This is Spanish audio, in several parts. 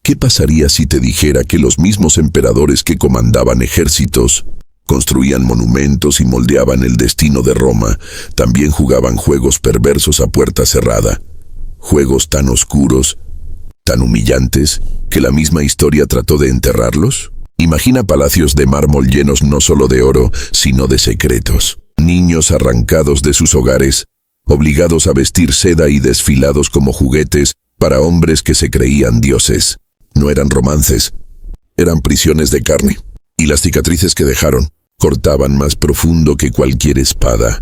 ¿Qué pasaría si te dijera que los mismos emperadores que comandaban ejércitos, construían monumentos y moldeaban el destino de Roma, también jugaban juegos perversos a puerta cerrada? Juegos tan oscuros, tan humillantes, que la misma historia trató de enterrarlos. Imagina palacios de mármol llenos no solo de oro, sino de secretos. Niños arrancados de sus hogares, obligados a vestir seda y desfilados como juguetes para hombres que se creían dioses. No eran romances, eran prisiones de carne. Y las cicatrices que dejaron cortaban más profundo que cualquier espada.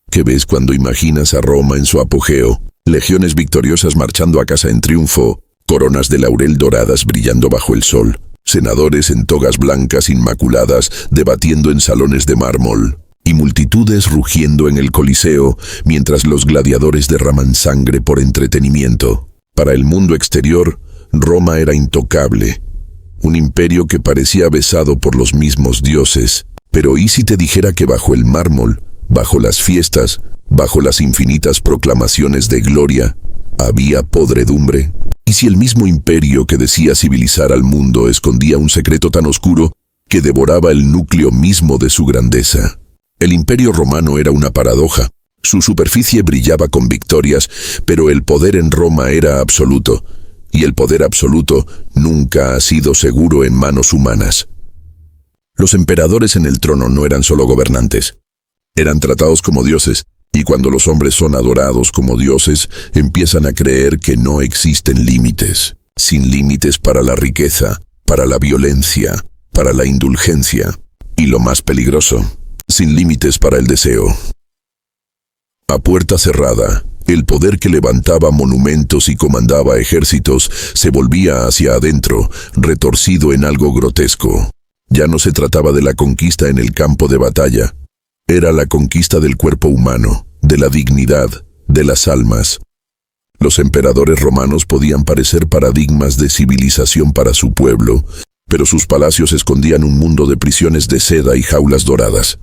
¿Qué ves cuando imaginas a Roma en su apogeo? Legiones victoriosas marchando a casa en triunfo, coronas de laurel doradas brillando bajo el sol, senadores en togas blancas inmaculadas debatiendo en salones de mármol, y multitudes rugiendo en el Coliseo mientras los gladiadores derraman sangre por entretenimiento. Para el mundo exterior, Roma era intocable, un imperio que parecía besado por los mismos dioses. Pero ¿y si te dijera que bajo el mármol, bajo las fiestas, bajo las infinitas proclamaciones de gloria, había podredumbre? ¿Y si el mismo imperio que decía civilizar al mundo escondía un secreto tan oscuro que devoraba el núcleo mismo de su grandeza? El imperio romano era una paradoja. Su superficie brillaba con victorias, pero el poder en Roma era absoluto, y el poder absoluto nunca ha sido seguro en manos humanas. Los emperadores en el trono no eran solo gobernantes, eran tratados como dioses, y cuando los hombres son adorados como dioses, empiezan a creer que no existen límites, sin límites para la riqueza, para la violencia, para la indulgencia, y lo más peligroso, sin límites para el deseo. A puerta cerrada, el poder que levantaba monumentos y comandaba ejércitos se volvía hacia adentro, retorcido en algo grotesco. Ya no se trataba de la conquista en el campo de batalla. Era la conquista del cuerpo humano, de la dignidad, de las almas. Los emperadores romanos podían parecer paradigmas de civilización para su pueblo, pero sus palacios escondían un mundo de prisiones de seda y jaulas doradas.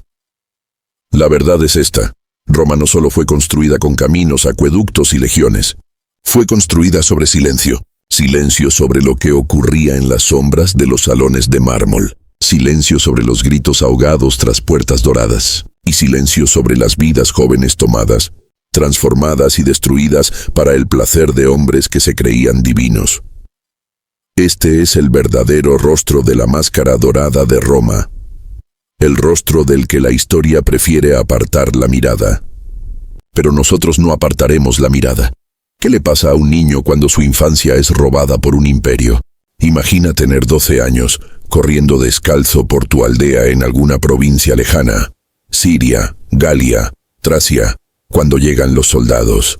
La verdad es esta. Roma no solo fue construida con caminos, acueductos y legiones. Fue construida sobre silencio. Silencio sobre lo que ocurría en las sombras de los salones de mármol. Silencio sobre los gritos ahogados tras puertas doradas. Y silencio sobre las vidas jóvenes tomadas, transformadas y destruidas para el placer de hombres que se creían divinos. Este es el verdadero rostro de la máscara dorada de Roma. El rostro del que la historia prefiere apartar la mirada. Pero nosotros no apartaremos la mirada. ¿Qué le pasa a un niño cuando su infancia es robada por un imperio? Imagina tener 12 años, corriendo descalzo por tu aldea en alguna provincia lejana. Siria, Galia, Tracia, cuando llegan los soldados.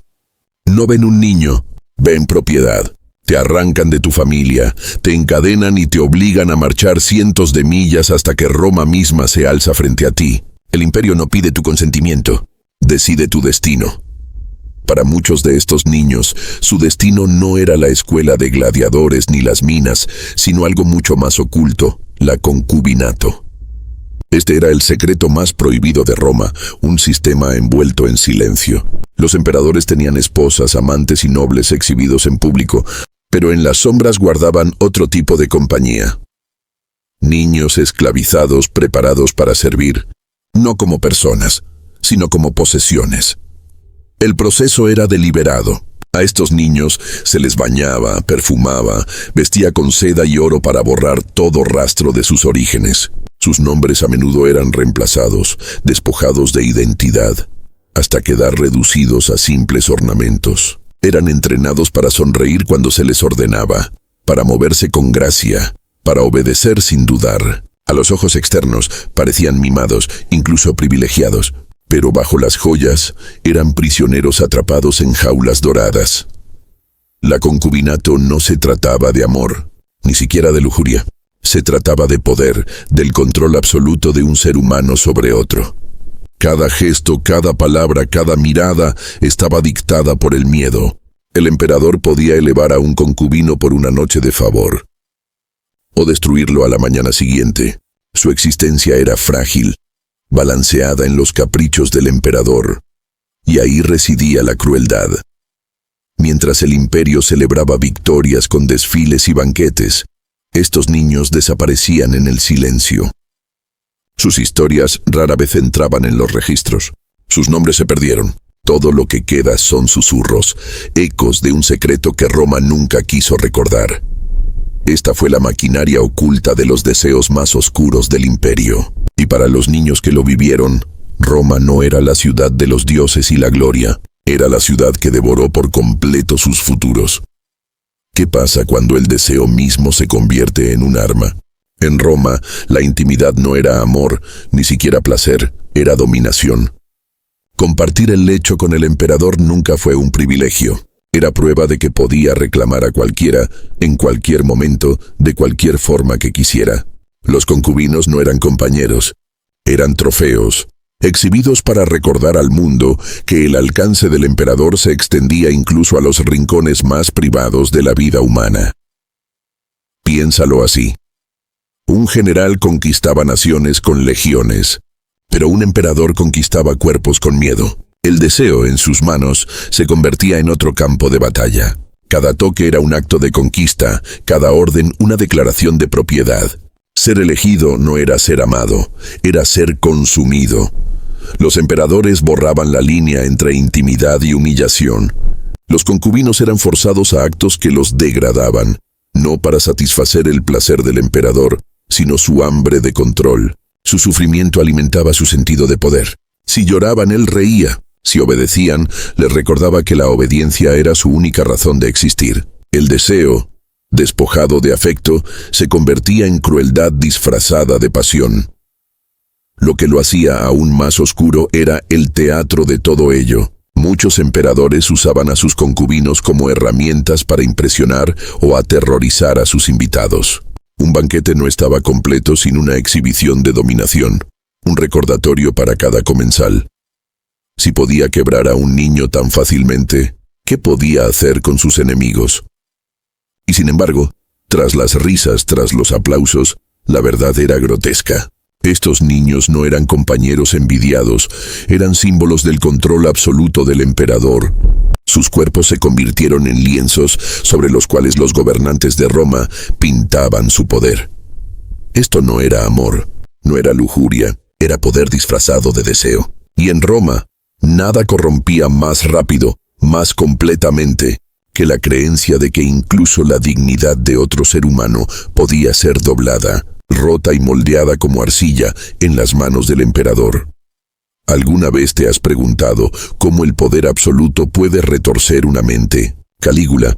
No ven un niño, ven propiedad. Te arrancan de tu familia, te encadenan y te obligan a marchar cientos de millas hasta que Roma misma se alza frente a ti. El imperio no pide tu consentimiento, decide tu destino. Para muchos de estos niños, su destino no era la escuela de gladiadores ni las minas, sino algo mucho más oculto, la concubinato. Este era el secreto más prohibido de Roma, un sistema envuelto en silencio. Los emperadores tenían esposas, amantes y nobles exhibidos en público, pero en las sombras guardaban otro tipo de compañía. Niños esclavizados preparados para servir, no como personas, sino como posesiones. El proceso era deliberado. A estos niños se les bañaba, perfumaba, vestía con seda y oro para borrar todo rastro de sus orígenes. Sus nombres a menudo eran reemplazados, despojados de identidad, hasta quedar reducidos a simples ornamentos. Eran entrenados para sonreír cuando se les ordenaba, para moverse con gracia, para obedecer sin dudar. A los ojos externos parecían mimados, incluso privilegiados, pero bajo las joyas eran prisioneros atrapados en jaulas doradas. La concubinato no se trataba de amor, ni siquiera de lujuria. Se trataba de poder, del control absoluto de un ser humano sobre otro. Cada gesto, cada palabra, cada mirada estaba dictada por el miedo. El emperador podía elevar a un concubino por una noche de favor, o destruirlo a la mañana siguiente. Su existencia era frágil, balanceada en los caprichos del emperador, y ahí residía la crueldad. Mientras el imperio celebraba victorias con desfiles y banquetes, estos niños desaparecían en el silencio. Sus historias rara vez entraban en los registros. Sus nombres se perdieron. Todo lo que queda son susurros, ecos de un secreto que Roma nunca quiso recordar. Esta fue la maquinaria oculta de los deseos más oscuros del imperio. Y para los niños que lo vivieron, Roma no era la ciudad de los dioses y la gloria, era la ciudad que devoró por completo sus futuros. ¿Qué pasa cuando el deseo mismo se convierte en un arma? En Roma, la intimidad no era amor, ni siquiera placer, era dominación. Compartir el lecho con el emperador nunca fue un privilegio. Era prueba de que podía reclamar a cualquiera, en cualquier momento, de cualquier forma que quisiera. Los concubinos no eran compañeros, eran trofeos, exhibidos para recordar al mundo que el alcance del emperador se extendía incluso a los rincones más privados de la vida humana. Piénsalo así. Un general conquistaba naciones con legiones, pero un emperador conquistaba cuerpos con miedo. El deseo en sus manos se convertía en otro campo de batalla. Cada toque era un acto de conquista, cada orden una declaración de propiedad. Ser elegido no era ser amado, era ser consumido. Los emperadores borraban la línea entre intimidad y humillación. Los concubinos eran forzados a actos que los degradaban, no para satisfacer el placer del emperador, sino su hambre de control. Su sufrimiento alimentaba su sentido de poder. Si lloraban, él reía. Si obedecían, les recordaba que la obediencia era su única razón de existir. El deseo, despojado de afecto, se convertía en crueldad disfrazada de pasión. Lo que lo hacía aún más oscuro era el teatro de todo ello. Muchos emperadores usaban a sus concubinos como herramientas para impresionar o aterrorizar a sus invitados. Un banquete no estaba completo sin una exhibición de dominación, un recordatorio para cada comensal. Si podía quebrar a un niño tan fácilmente, ¿qué podía hacer con sus enemigos? Y sin embargo, tras las risas, tras los aplausos, la verdad era grotesca. Estos niños no eran compañeros envidiados, eran símbolos del control absoluto del emperador. Sus cuerpos se convirtieron en lienzos sobre los cuales los gobernantes de Roma pintaban su poder. Esto no era amor, no era lujuria, era poder disfrazado de deseo. Y en Roma, nada corrompía más rápido, más completamente, que la creencia de que incluso la dignidad de otro ser humano podía ser doblada, rota y moldeada como arcilla en las manos del emperador. ¿Alguna vez te has preguntado cómo el poder absoluto puede retorcer una mente? Calígula,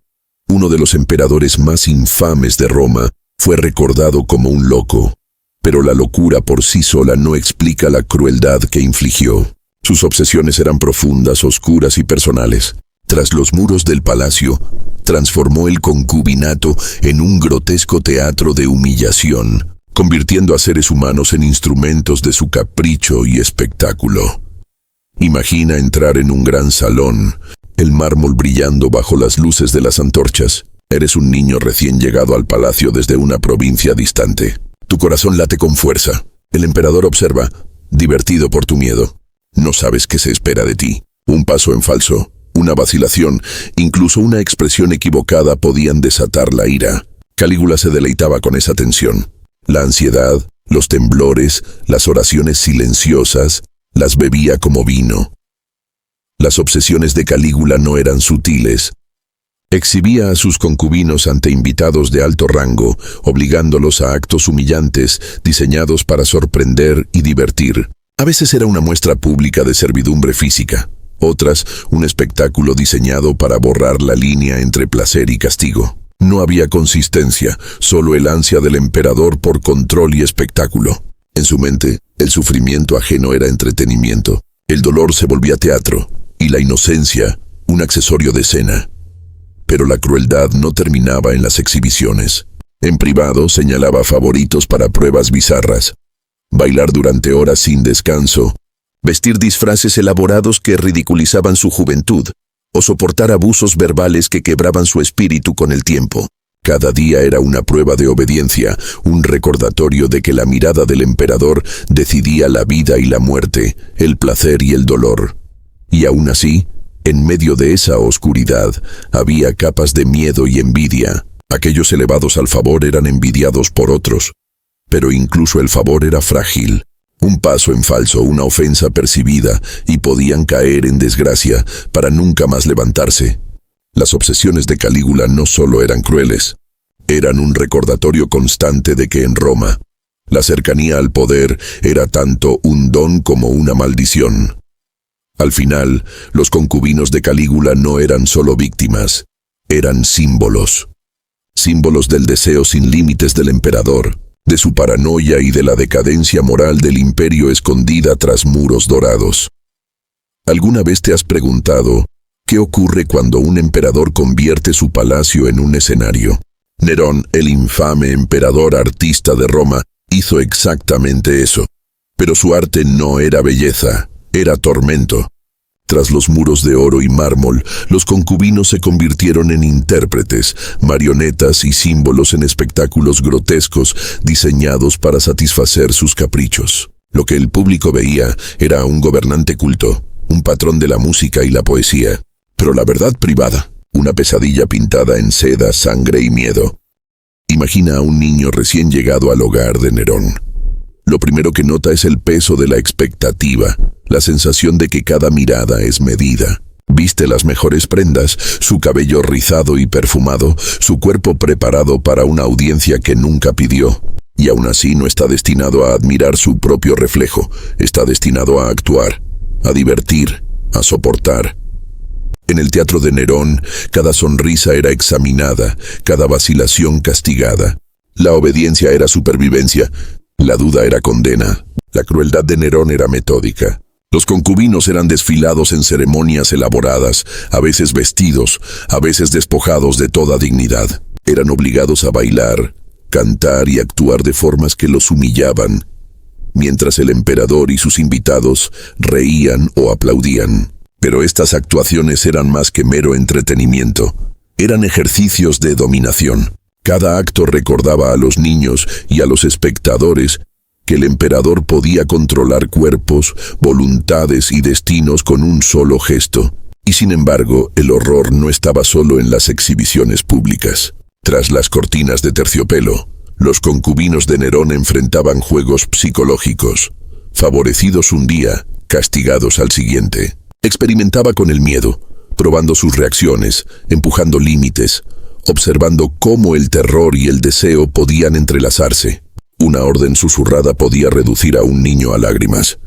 uno de los emperadores más infames de Roma, fue recordado como un loco. Pero la locura por sí sola no explica la crueldad que infligió. Sus obsesiones eran profundas, oscuras y personales. Tras los muros del palacio, transformó el concubinato en un grotesco teatro de humillación, convirtiendo a seres humanos en instrumentos de su capricho y espectáculo. Imagina entrar en un gran salón, el mármol brillando bajo las luces de las antorchas. Eres un niño recién llegado al palacio desde una provincia distante. Tu corazón late con fuerza. El emperador observa, divertido por tu miedo. No sabes qué se espera de ti. Un paso en falso, una vacilación, incluso una expresión equivocada podían desatar la ira. Calígula se deleitaba con esa tensión. La ansiedad, los temblores, las oraciones silenciosas, las bebía como vino. Las obsesiones de Calígula no eran sutiles. Exhibía a sus concubinos ante invitados de alto rango, obligándolos a actos humillantes diseñados para sorprender y divertir. A veces era una muestra pública de servidumbre física, otras un espectáculo diseñado para borrar la línea entre placer y castigo. No había consistencia, solo el ansia del emperador por control y espectáculo. En su mente, el sufrimiento ajeno era entretenimiento, el dolor se volvía teatro, y la inocencia, un accesorio de escena. Pero la crueldad no terminaba en las exhibiciones. En privado señalaba favoritos para pruebas bizarras. Bailar durante horas sin descanso, vestir disfraces elaborados que ridiculizaban su juventud, o soportar abusos verbales que quebraban su espíritu con el tiempo. Cada día era una prueba de obediencia, un recordatorio de que la mirada del emperador decidía la vida y la muerte, el placer y el dolor. Y aún así, En medio de esa oscuridad había capas de miedo y envidia. Aquellos elevados al favor eran envidiados por otros. Pero incluso el favor era frágil. Un paso en falso, una ofensa percibida, y podían caer en desgracia para nunca más levantarse. Las obsesiones de Calígula no solo eran crueles, eran un recordatorio constante de que en Roma, la cercanía al poder era tanto un don como una maldición. Al final, los concubinos de Calígula no eran solo víctimas, eran símbolos. Símbolos del deseo sin límites del emperador, de su paranoia y de la decadencia moral del imperio escondida tras muros dorados. ¿Alguna vez te has preguntado qué ocurre cuando un emperador convierte su palacio en un escenario? Nerón, el infame emperador artista de Roma, hizo exactamente eso. Pero su arte no era belleza, era tormento. Tras los muros de oro y mármol, los concubinos se convirtieron en intérpretes, marionetas y símbolos en espectáculos grotescos diseñados para satisfacer sus caprichos. Lo que el público veía era un gobernante culto, un patrón de la música y la poesía. Pero la verdad privada, una pesadilla pintada en seda, sangre y miedo. Imagina a un niño recién llegado al hogar de Nerón. Lo primero que nota es el peso de la expectativa, la sensación de que cada mirada es medida. Viste las mejores prendas, su cabello rizado y perfumado, su cuerpo preparado para una audiencia que nunca pidió. Y aún así no está destinado a admirar su propio reflejo, está destinado a actuar, a divertir, a soportar. En el teatro de Nerón, cada sonrisa era examinada, cada vacilación castigada. La obediencia era supervivencia, la duda era condena. La crueldad de Nerón era metódica. Los concubinos eran desfilados en ceremonias elaboradas, a veces vestidos, a veces despojados de toda dignidad. Eran obligados a bailar, cantar y actuar de formas que los humillaban, mientras el emperador y sus invitados reían o aplaudían. Pero estas actuaciones eran más que mero entretenimiento. Eran ejercicios de dominación. Cada acto recordaba a los niños y a los espectadores que el emperador podía controlar cuerpos, voluntades y destinos con un solo gesto. Y sin embargo, el horror no estaba solo en las exhibiciones públicas. Tras las cortinas de terciopelo, los concubinos de Nerón enfrentaban juegos psicológicos. Favorecidos un día, castigados al siguiente. Experimentaba con el miedo, probando sus reacciones, empujando límites, observando cómo el terror y el deseo podían entrelazarse. Una orden susurrada podía reducir a un niño a lágrimas.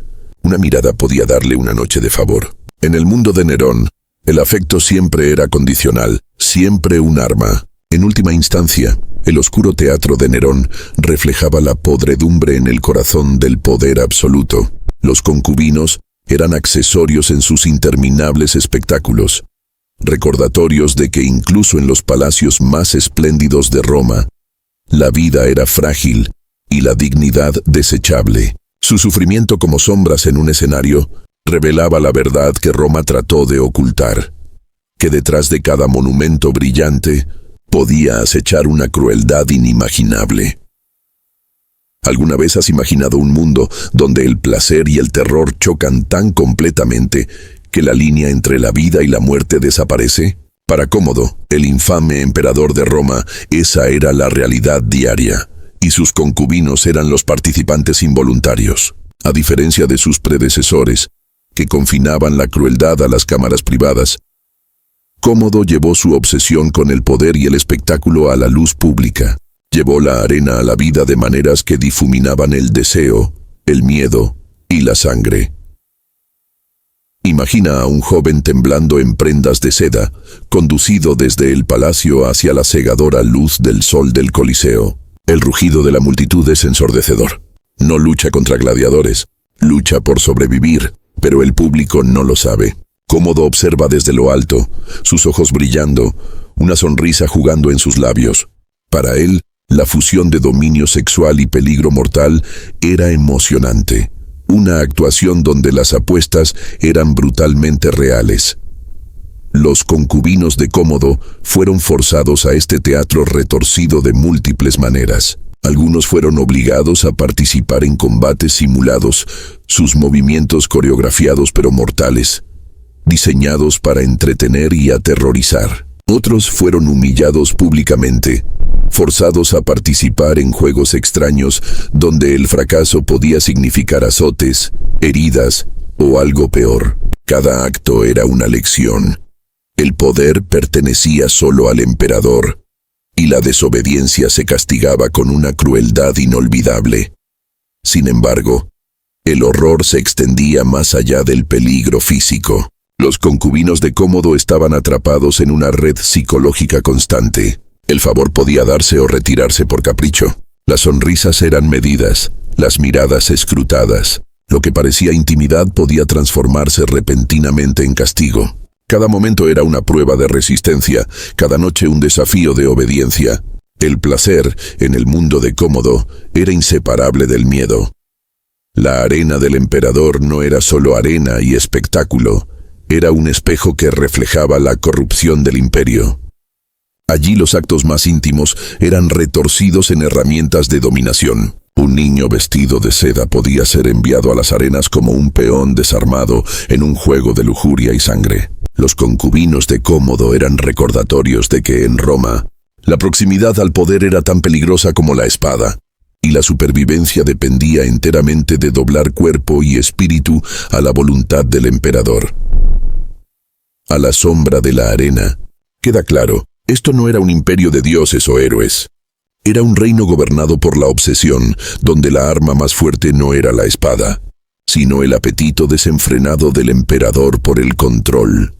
Una mirada podía darle una noche de favor. En el mundo de Nerón, el afecto siempre era condicional, siempre un arma. En última instancia, el oscuro teatro de Nerón reflejaba la podredumbre en el corazón del poder absoluto. Los concubinos eran accesorios en sus interminables espectáculos, recordatorios de que incluso en los palacios más espléndidos de Roma, la vida era frágil y la dignidad desechable. Su sufrimiento como sombras en un escenario revelaba la verdad que Roma trató de ocultar, que detrás de cada monumento brillante podía acechar una crueldad inimaginable. ¿Alguna vez has imaginado un mundo donde el placer y el terror chocan tan completamente que la línea entre la vida y la muerte desaparece? Para Cómodo, el infame emperador de Roma, esa era la realidad diaria, y sus concubinos eran los participantes involuntarios. A diferencia de sus predecesores, que confinaban la crueldad a las cámaras privadas, Cómodo llevó su obsesión con el poder y el espectáculo a la luz pública. Llevó la arena a la vida de maneras que difuminaban el deseo, el miedo y la sangre. Imagina a un joven temblando en prendas de seda, conducido desde el palacio hacia la cegadora luz del sol del Coliseo. El rugido de la multitud es ensordecedor. No lucha contra gladiadores, lucha por sobrevivir, pero el público no lo sabe. Cómodo observa desde lo alto, sus ojos brillando, una sonrisa jugando en sus labios. Para él, la fusión de dominio sexual y peligro mortal era emocionante. Una actuación donde las apuestas eran brutalmente reales. Los concubinos de Cómodo fueron forzados a este teatro retorcido de múltiples maneras. Algunos fueron obligados a participar en combates simulados, sus movimientos coreografiados pero mortales. diseñados para entretener y aterrorizar. Otros fueron humillados públicamente, forzados a participar en juegos extraños donde el fracaso podía significar azotes, heridas o algo peor. Cada acto era una lección. El poder pertenecía solo al emperador, y la desobediencia se castigaba con una crueldad inolvidable. Sin embargo, el horror se extendía más allá del peligro físico. Los concubinos de Cómodo estaban atrapados en una red psicológica constante. El favor podía darse o retirarse por capricho. Las sonrisas eran medidas, las miradas escrutadas. Lo que parecía intimidad podía transformarse repentinamente en castigo. Cada momento era una prueba de resistencia, cada noche un desafío de obediencia. El placer, en el mundo de Cómodo, era inseparable del miedo. La arena del emperador no era solo arena y espectáculo, era un espejo que reflejaba la corrupción del imperio. Allí los actos más íntimos eran retorcidos en herramientas de dominación. Un niño vestido de seda podía ser enviado a las arenas como un peón desarmado en un juego de lujuria y sangre. Los concubinos de Cómodo eran recordatorios de que en Roma, la proximidad al poder era tan peligrosa como la espada, y la supervivencia dependía enteramente de doblar cuerpo y espíritu a la voluntad del emperador. A la sombra de la arena, queda claro, esto no era un imperio de dioses o héroes. Era un reino gobernado por la obsesión, donde la arma más fuerte no era la espada, sino el apetito desenfrenado del emperador por el control.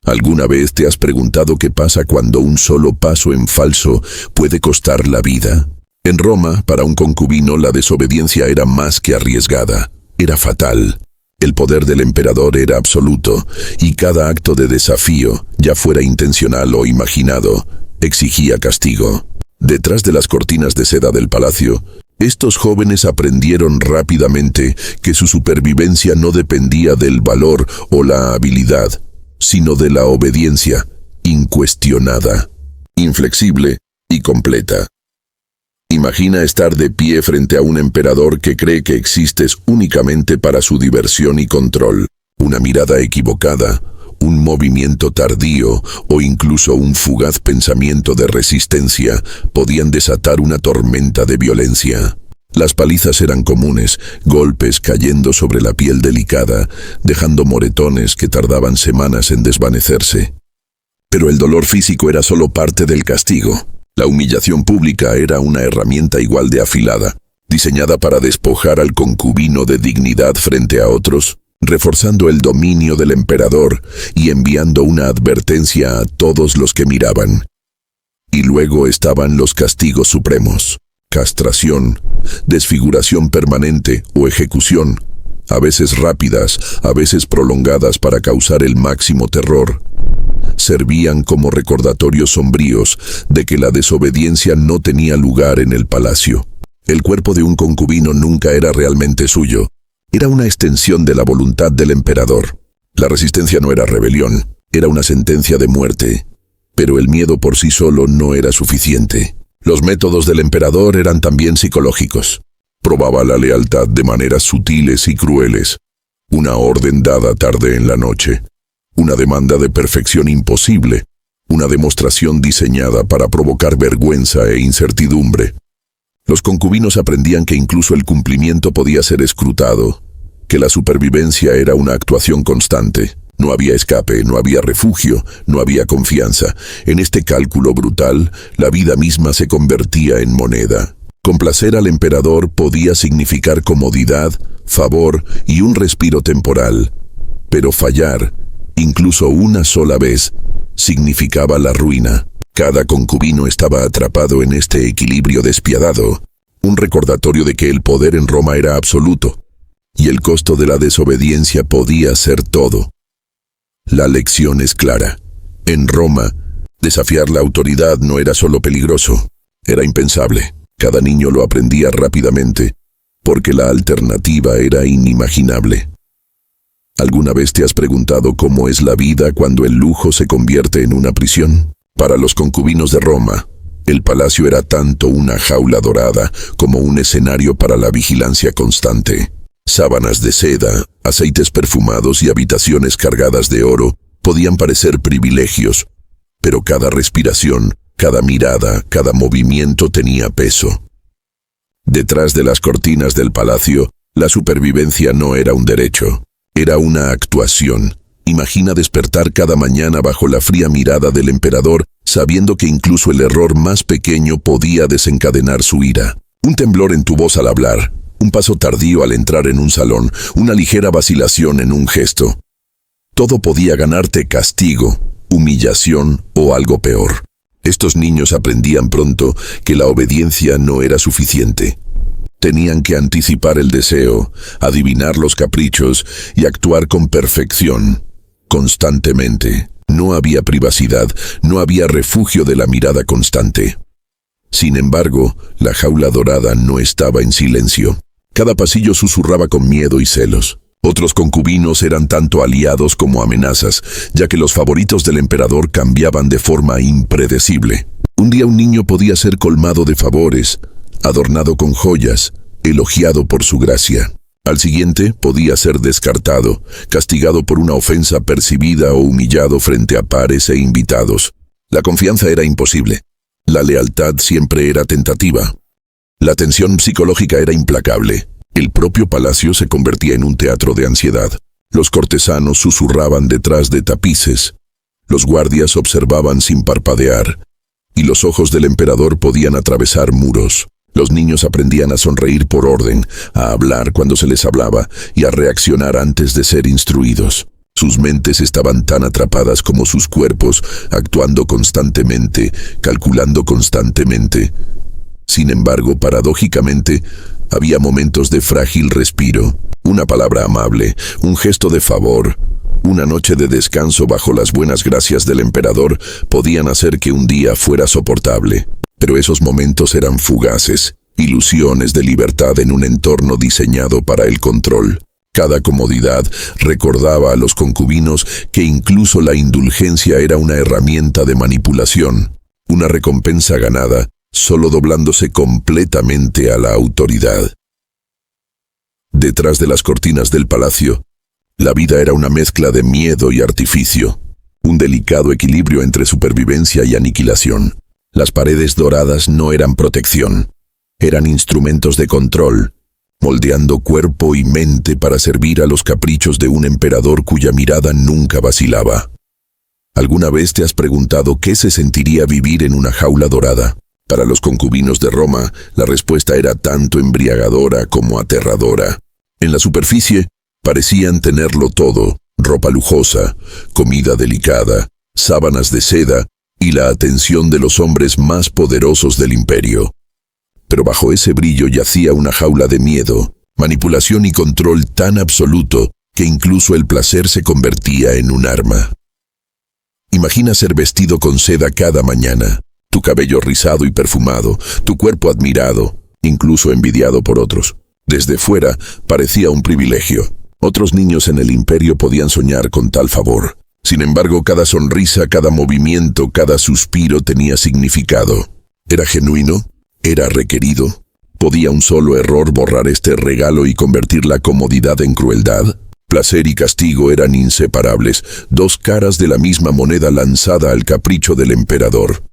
¿Alguna vez te has preguntado qué pasa cuando un solo paso en falso puede costar la vida? En Roma, para un concubino, la desobediencia era más que arriesgada, era fatal. El poder del emperador era absoluto, y cada acto de desafío, ya fuera intencional o imaginado, exigía castigo. Detrás de las cortinas de seda del palacio, estos jóvenes aprendieron rápidamente que su supervivencia no dependía del valor o la habilidad, sino de la obediencia, incuestionada, inflexible y completa. Imagina estar de pie frente a un emperador que cree que existes únicamente para su diversión y control. Una mirada equivocada, un movimiento tardío o incluso un fugaz pensamiento de resistencia podían desatar una tormenta de violencia. Las palizas eran comunes, golpes cayendo sobre la piel delicada, dejando moretones que tardaban semanas en desvanecerse. Pero el dolor físico era solo parte del castigo. La humillación pública era una herramienta igual de afilada, diseñada para despojar al concubino de dignidad frente a otros, reforzando el dominio del emperador y enviando una advertencia a todos los que miraban. Y luego estaban los castigos supremos: castración, desfiguración permanente o ejecución, a veces rápidas, a veces prolongadas para causar el máximo terror. Servían como recordatorios sombríos de que la desobediencia no tenía lugar en el palacio. El cuerpo de un concubino nunca era realmente suyo. Era una extensión de la voluntad del emperador. La resistencia no era rebelión, era una sentencia de muerte. Pero el miedo por sí solo no era suficiente. Los métodos del emperador eran también psicológicos. Probaba la lealtad de maneras sutiles y crueles. Una orden dada tarde en la noche. Una demanda de perfección imposible. Una demostración diseñada para provocar vergüenza e incertidumbre. Los concubinos aprendían que incluso el cumplimiento podía ser escrutado, que la supervivencia era una actuación constante. No había escape, no había refugio, no había confianza. En este cálculo brutal, la vida misma se convertía en moneda. Complacer al emperador podía significar comodidad, favor y un respiro temporal. Pero fallar, incluso una sola vez, significaba la ruina. Cada concubino estaba atrapado en este equilibrio despiadado, un recordatorio de que el poder en Roma era absoluto, y el costo de la desobediencia podía ser todo. La lección es clara. En Roma, desafiar la autoridad no era solo peligroso, era impensable. Cada niño lo aprendía rápidamente, porque la alternativa era inimaginable. ¿Alguna vez te has preguntado cómo es la vida cuando el lujo se convierte en una prisión? Para los concubinos de Roma, el palacio era tanto una jaula dorada como un escenario para la vigilancia constante. Sábanas de seda, Aceites perfumados y habitaciones cargadas de oro podían parecer privilegios, pero cada respiración, cada mirada, cada movimiento tenía peso. Detrás de las cortinas del palacio, la supervivencia no era un derecho, era una actuación. Imagina despertar cada mañana bajo la fría mirada del emperador, sabiendo que incluso el error más pequeño podía desencadenar su ira. Un temblor en tu voz al hablar, un paso tardío al entrar en un salón, una ligera vacilación en un gesto. Todo podía ganarte castigo, humillación o algo peor. Estos niños aprendían pronto que la obediencia no era suficiente. Tenían que anticipar el deseo, adivinar los caprichos y actuar con perfección, constantemente. No había privacidad, no había refugio de la mirada constante. Sin embargo, la jaula dorada no estaba en silencio. Cada pasillo susurraba con miedo y celos. Otros concubinos eran tanto aliados como amenazas, ya que los favoritos del emperador cambiaban de forma impredecible. Un día un niño podía ser colmado de favores, adornado con joyas, elogiado por su gracia. Al siguiente podía ser descartado, castigado por una ofensa percibida o humillado frente a pares e invitados. La confianza era imposible. La lealtad siempre era tentativa. La tensión psicológica era implacable. El propio palacio se convertía en un teatro de ansiedad. Los cortesanos susurraban detrás de tapices. Los guardias observaban sin parpadear. Y los ojos del emperador podían atravesar muros. Los niños aprendían a sonreír por orden, a hablar cuando se les hablaba y a reaccionar antes de ser instruidos. Sus mentes estaban tan atrapadas como sus cuerpos, actuando constantemente, calculando constantemente. Sin embargo, paradójicamente, había momentos de frágil respiro, una palabra amable, un gesto de favor, una noche de descanso bajo las buenas gracias del emperador podían hacer que un día fuera soportable. Pero esos momentos eran fugaces, ilusiones de libertad en un entorno diseñado para el control. Cada comodidad recordaba a los concubinos que incluso la indulgencia era una herramienta de manipulación, una recompensa ganada, solo doblándose completamente a la autoridad. Detrás de las cortinas del palacio, la vida era una mezcla de miedo y artificio, un delicado equilibrio entre supervivencia y aniquilación. Las paredes doradas no eran protección, eran instrumentos de control, moldeando cuerpo y mente para servir a los caprichos de un emperador cuya mirada nunca vacilaba. ¿Alguna vez te has preguntado qué se sentiría vivir en una jaula dorada? Para los concubinos de Roma, la respuesta era tanto embriagadora como aterradora. En la superficie, parecían tenerlo todo: ropa lujosa, comida delicada, sábanas de seda y la atención de los hombres más poderosos del imperio. Pero bajo ese brillo yacía una jaula de miedo, manipulación y control tan absoluto que incluso el placer se convertía en un arma. Imagina ser vestido con seda cada mañana, tu cabello rizado y perfumado, tu cuerpo admirado, incluso envidiado por otros. Desde fuera parecía un privilegio. Otros niños en el imperio podían soñar con tal favor. Sin embargo, cada sonrisa, cada movimiento, cada suspiro tenía significado. ¿Era genuino? ¿Era requerido? ¿Podía un solo error borrar este regalo y convertir la comodidad en crueldad? Placer y castigo eran inseparables, dos caras de la misma moneda lanzada al capricho del emperador.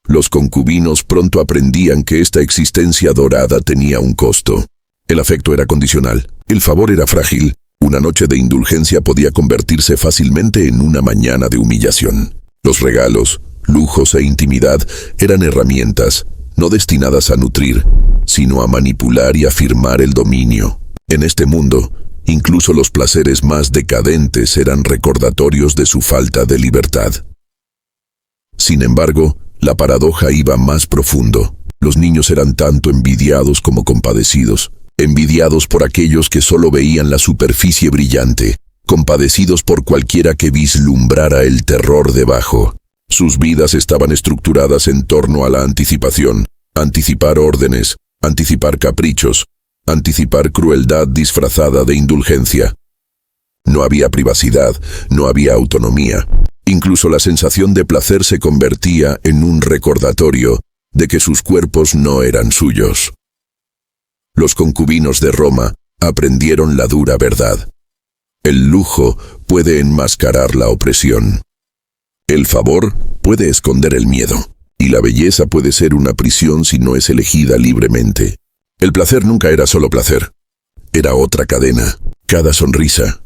Los concubinos pronto aprendían que esta existencia dorada tenía un costo. El afecto era condicional, el favor era frágil. Una noche de indulgencia podía convertirse fácilmente en una mañana de humillación. Los regalos, lujos e intimidad eran herramientas, no destinadas a nutrir, sino a manipular y afirmar el dominio. En este mundo, incluso los placeres más decadentes eran recordatorios de su falta de libertad. Sin embargo, la paradoja iba más profundo. Los niños eran tanto envidiados como compadecidos. Envidiados por aquellos que solo veían la superficie brillante, compadecidos por cualquiera que vislumbrara el terror debajo. Sus vidas estaban estructuradas en torno a la anticipación, anticipar órdenes, anticipar caprichos, anticipar crueldad disfrazada de indulgencia. No había privacidad, no había autonomía. Incluso la sensación de placer se convertía en un recordatorio de que sus cuerpos no eran suyos. Los concubinos de Roma aprendieron la dura verdad. El lujo puede enmascarar la opresión. El favor puede esconder el miedo. Y la belleza puede ser una prisión si no es elegida libremente. El placer nunca era solo placer. Era otra cadena. Cada sonrisa,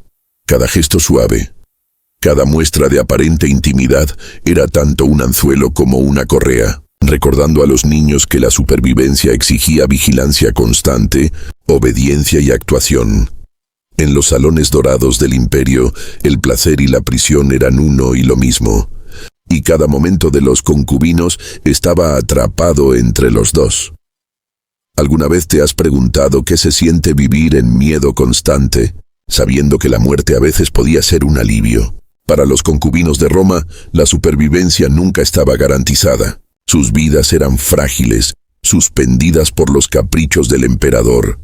cada gesto suave, cada muestra de aparente intimidad era tanto un anzuelo como una correa, recordando a los niños que la supervivencia exigía vigilancia constante, obediencia y actuación. En los salones dorados del imperio, el placer y la prisión eran uno y lo mismo, y cada momento de los concubinos estaba atrapado entre los dos. ¿Alguna vez te has preguntado qué se siente vivir en miedo constante, sabiendo que la muerte a veces podía ser un alivio? Para los concubinos de Roma, la supervivencia nunca estaba garantizada. Sus vidas eran frágiles, suspendidas por los caprichos del emperador.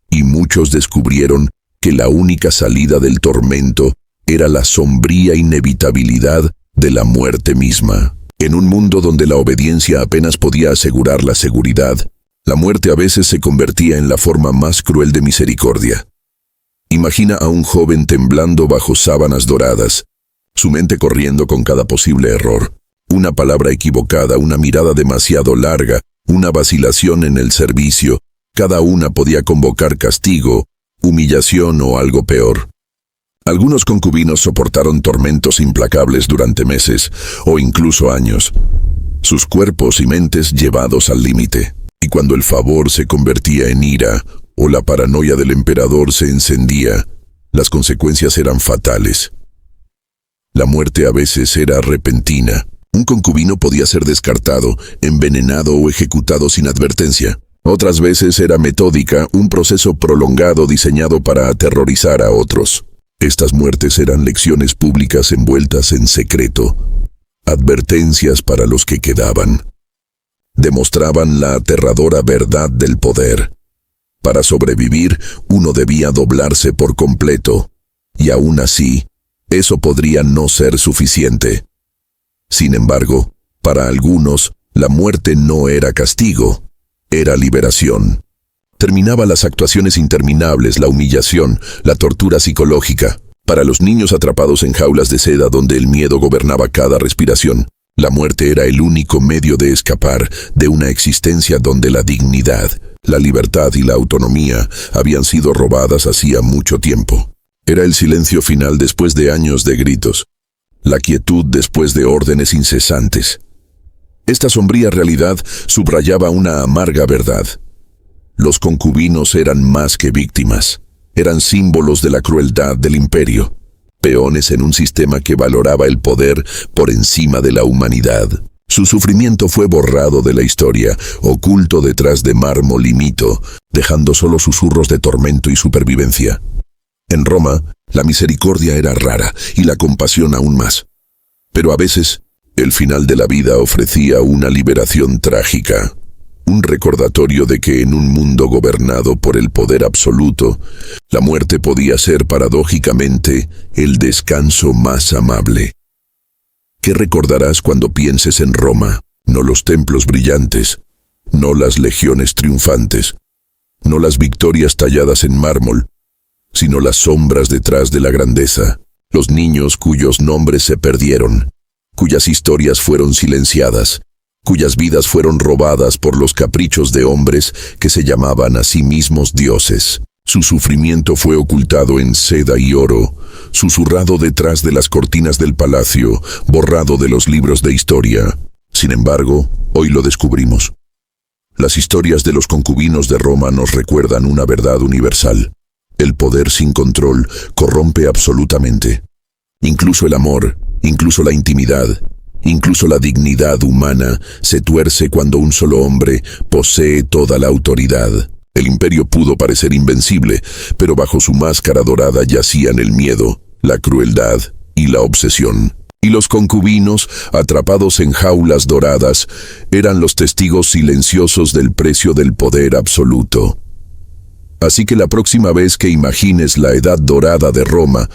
Y muchos descubrieron que la única salida del tormento era la sombría inevitabilidad de la muerte misma. En un mundo donde la obediencia apenas podía asegurar la seguridad, la muerte a veces se convertía en la forma más cruel de misericordia. Imagina a un joven temblando bajo sábanas doradas, su mente corriendo con cada posible error. Una palabra equivocada, una mirada demasiado larga, una vacilación en el servicio, cada una podía convocar castigo, humillación o algo peor. Algunos concubinos soportaron tormentos implacables durante meses o incluso años, sus cuerpos y mentes llevados al límite. Y cuando el favor se convertía en ira o la paranoia del emperador se encendía, las consecuencias eran fatales. La muerte a veces era repentina. Un concubino podía ser descartado, envenenado o ejecutado sin advertencia. Otras veces era metódica, un proceso prolongado diseñado para aterrorizar a otros. Estas muertes eran lecciones públicas envueltas en secreto, advertencias para los que quedaban. Demostraban la aterradora verdad del poder. Para sobrevivir, uno debía doblarse por completo, y aún así, eso podría no ser suficiente. Sin embargo, para algunos, la muerte no era castigo, era liberación. Terminaba las actuaciones interminables, la humillación, la tortura psicológica. Para los niños atrapados en jaulas de seda donde el miedo gobernaba cada respiración, la muerte era el único medio de escapar de una existencia donde la dignidad, la libertad y la autonomía habían sido robadas hacía mucho tiempo. Era el silencio final después de años de gritos, la quietud después de órdenes incesantes. Esta sombría realidad subrayaba una amarga verdad. Los concubinos eran más que víctimas, eran símbolos de la crueldad del imperio. Peones en un sistema que valoraba el poder por encima de la humanidad. Su sufrimiento fue borrado de la historia, oculto detrás de mármol y mito, dejando solo susurros de tormento y supervivencia. En Roma, la misericordia era rara y la compasión aún más. Pero a veces, el final de la vida ofrecía una liberación trágica. Un recordatorio de que en un mundo gobernado por el poder absoluto, la muerte podía ser paradójicamente el descanso más amable. ¿Qué recordarás cuando pienses en Roma? No los templos brillantes, no las legiones triunfantes, no las victorias talladas en mármol, sino las sombras detrás de la grandeza, los niños cuyos nombres se perdieron, cuyas historias fueron silenciadas, cuyas vidas fueron robadas por los caprichos de hombres que se llamaban a sí mismos dioses. Su sufrimiento fue ocultado en seda y oro, susurrado detrás de las cortinas del palacio, borrado de los libros de historia. Sin embargo, hoy lo descubrimos. Las historias de los concubinos de Roma nos recuerdan una verdad universal. El poder sin control corrompe absolutamente. Incluso el amor, incluso la intimidad, incluso la dignidad humana se tuerce cuando un solo hombre posee toda la autoridad. El imperio pudo parecer invencible, pero bajo su máscara dorada yacían el miedo, la crueldad y la obsesión. Y los concubinos, atrapados en jaulas doradas, eran los testigos silenciosos del precio del poder absoluto. Así que la próxima vez que imagines la edad dorada de Roma,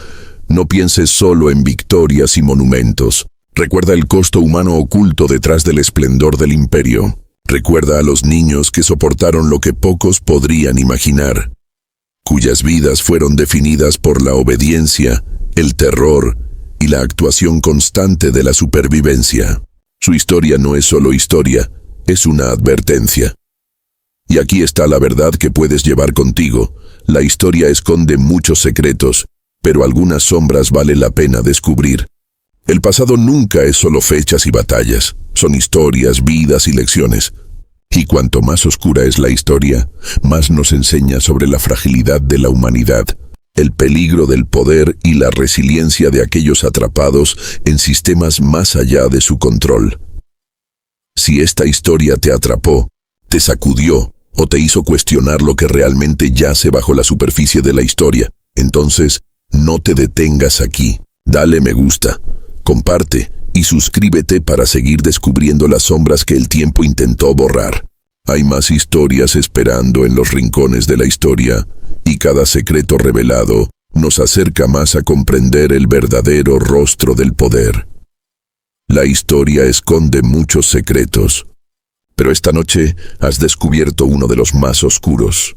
no pienses solo en victorias y monumentos. Recuerda el costo humano oculto detrás del esplendor del imperio. Recuerda a los niños que soportaron lo que pocos podrían imaginar. cuyas vidas fueron definidas por la obediencia, el terror y la actuación constante de la supervivencia. Su historia no es solo historia, es una advertencia. Y aquí está la verdad que puedes llevar contigo. La historia esconde muchos secretos, pero algunas sombras vale la pena descubrir. El pasado nunca es solo fechas y batallas, son historias, vidas y lecciones. Y cuanto más oscura es la historia, más nos enseña sobre la fragilidad de la humanidad, el peligro del poder y la resiliencia de aquellos atrapados en sistemas más allá de su control. Si esta historia te atrapó, te sacudió o te hizo cuestionar lo que realmente yace bajo la superficie de la historia, entonces no te detengas aquí. Dale me gusta, comparte y suscríbete para seguir descubriendo las sombras que el tiempo intentó borrar. Hay más historias esperando en los rincones de la historia, y cada secreto revelado nos acerca más a comprender el verdadero rostro del poder. La historia esconde muchos secretos, pero esta noche has descubierto uno de los más oscuros.